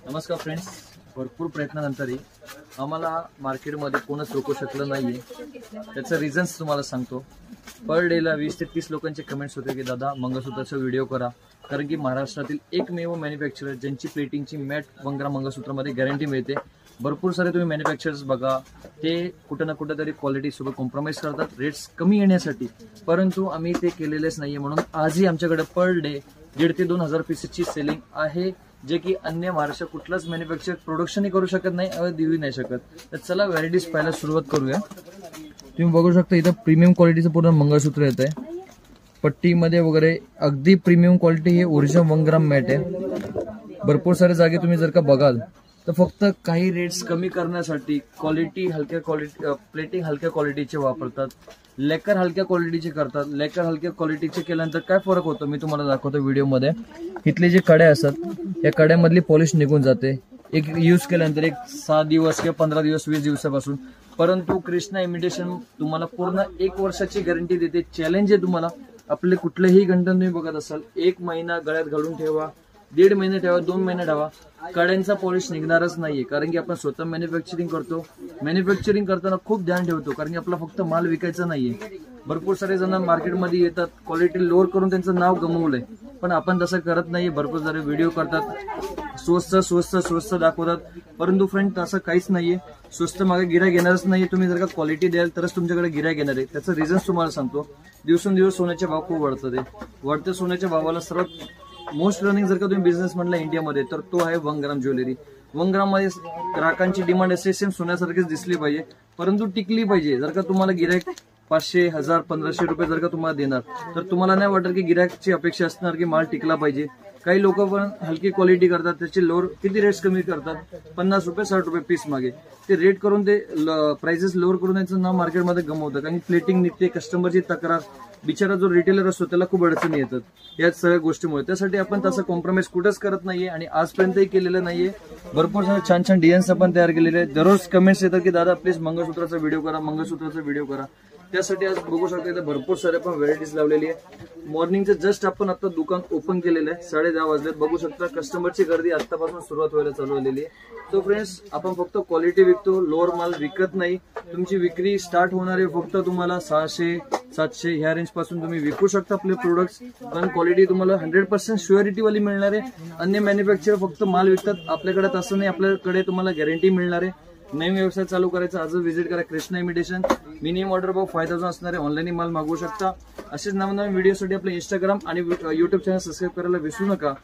नमस्कार फ्रेंड्स, भरपूर प्रयत्नानंतरही आम्हाला मार्केटमध्ये कोणच रोखू शकलं नाहीये। त्याचं रिझन्स तुम्हाला सांगतो। पर डेला 20 ते 30 लोकांचे कमेंट्स होते की दादा मंगळसूत्राचा व्हिडिओ करा, कारण की महाराष्ट्रातील एकमेव मॅन्युफॅक्चरर ज्यांची प्लेटिंगची मॅट वंगरा मंगळसूत्रामध्ये गॅरंटी मिळते। भरपूर सारे तुम्ही मॅन्युफॅक्चरर्स बघा, ते कुठं ना कुठं तरी क्वालिटी सोबत कॉम्प्रोमाइज करतात रेट्स कमी येण्यासाठी, परंतु आम्ही ते केलेलेच नाहीये। म्हणून आजही आमच्याकडे पर डे 1,500 ते 2,000 पीसेसची सेलिंग आहे, जे की अन्य महाराष्ट्र कुठलाच मॅन्युफॅक्चर प्रोडक्शनही करू शकत नाही आणि देऊ नाही शकत। तर चला व्हरायटीज पाहायला सुरुवात करूया। तुम्ही बघू शकता इथं प्रीमियम क्वालिटीचं पूर्ण मंगळसूत्र येत आहे, पट्टीमध्ये वगैरे अगदी प्रीमियम क्वालिटी। हे ओरिजिनल वंगराम मॅट आहे। भरपूर सारे जागे तुम्ही जर का बघाल तर फक्त काही रेट्स कमी करण्यासाठी क्वालिटी हलक्या क्वालिटी प्लेटिंग हलक्या क्वालिटीचे वापरतात, लेकर हलक्या क्वालिटीचे करतात। लेकर हलक्या क्वालिटीचे केल्यानंतर काय फरक होतो मी तुम्हाला दाखवतो व्हिडिओमध्ये। इथले जे कड्या असतात या कड्यामधली पॉलिश निघून जाते एक यूज केल्यानंतर, एक 6 दिवस किंवा 15 दिवस 20 दिवसापासून। परंतु कृष्णा इमिटेशन तुम्हाला पूर्ण 1 वर्षाची गॅरंटी देते। चॅलेंज आहे तुम्हाला, आपले कुठलेही कंटेंट तुम्ही बघत असाल 1 महिना गळ्यात घालून ठेवा, 1.5 महिने ठेवा, 2 महिने ठेवा, कड्यांचा पॉलिश निघणारच नाहीये। कारण की आपण स्वतः मॅन्युफॅक्चरिंग करतो। मॅन्युफॅक्चरिंग करताना खूप ध्यान ठेवतो, कारण की आपला फक्त माल विकायचा नाहीये। भरपूर सारे जण मार्केटमध्ये येतात, क्वालिटी लोअर करून त्यांचं नाव गमवलंय, पण आपण तसं करत नाही। भरपूर सारे व्हिडिओ करतात, स्वस्त स्वस्त स्वस्त दाखवतात, परंतु फ्रेंड तसं काहीच नाहीये। स्वस्त मागे गिऱ्हाईक येणारच नाहीये। तुम्ही जर का क्वालिटी द्याल तरच तुमच्याकडे गिऱ्हाईक येणार आहे। त्याचं रिझन्स तुम्हाला सांगतो। दिवसेंदिवस सोन्याचे भाव खूप वाढतात आहे। वाढत्या सोन्याच्या भावाला सर्वात मोस्ट रनिंग जर का तुम्ही बिझनेस म्हटला इंडियामध्ये तर तो आहे 1 ग्राम ज्वेलरी। 1 ग्राम मध्ये ग्राहकांची डिमांड असे सेम सोन्यासारखीच दिसली पाहिजे, परंतु टिकली पाहिजे। जर का तुम्हाला गिऱ्हाईक 500, 1000, 1500 रुपये जर का तुम्हाला देणार तर तुम्हाला नाही वाटत की गिऱ्हाईकची अपेक्षा असणार की माल टिकला पाहिजे। काही लोक पण हलकी क्वालिटी करतात, त्याचे लोअर किती रेट्स कमी करतात, 50 रुपये 60 रुपये पीस मागे ते रेट करून ते प्राइसेस लोअर करून त्यांचं नाव मार्केटमध्ये गमवतं। कारण प्लेटिंग निघते, कस्टमरची तक्रार, बिचारा जो रिटेलर असतो त्याला खूप अडचणी येतात याच सगळ्या गोष्टीमुळे। त्यासाठी आपण तसं कॉम्प्रोमाइज कुठंच करत नाहीये आणि आजपर्यंतही केलेलं नाहीये। भरपूर सारे छान छान डिझाईन्स आपण तयार केलेले आहेत। दररोज कमेंट्स येतात की दादा प्लीज मंगळसूत्राचा व्हिडिओ करा, मंगळसूत्राचा व्हिडिओ करा। त्यासाठी आज बघू शकता इथे भरपूर सारे आपण व्हरायटीज लावलेली आहे। मॉर्निंगचं जस्ट आपण आता दुकान ओपन केलेलं आहे, 10:30 वाजलेत। बघू शकता कस्टमरची गर्दी आतापासून सुरुवात व्हायला चालू झालेली आहे। तो फ्रेंड्स, आपण फक्त क्वालिटी विकतो, लोअर माल विकत नाही। तुमची विक्री स्टार्ट होणार आहे फक्त तुम्हाला 600, 700 ह्या रेंज पासून तुम्ही विकू शकता आपले प्रोडक्ट्स, पण क्वालिटी तुम्हाला 100% श्युअरिटी वाली मिळणार आहे। अन्य मॅन्युफॅक्चरर फक्त माल विकतात, आपल्याकडे तसं नाही। आपल्याकडे तुम्हाला गॅरंटी मिळणार आहे। नवीन व्यवसाय चालू करायचा आजच व्हिजिट करा कृष्णा इमिटेशन। मिनिमम ऑर्डर भाव 5000 असणारे, ऑनलाईन माल मागवू शकता। असेच नवनवीन व्हिडिओसाठी आपले इंस्टाग्राम आणि युट्यूब चॅनल सबस्क्राईब करायला विसरू नका।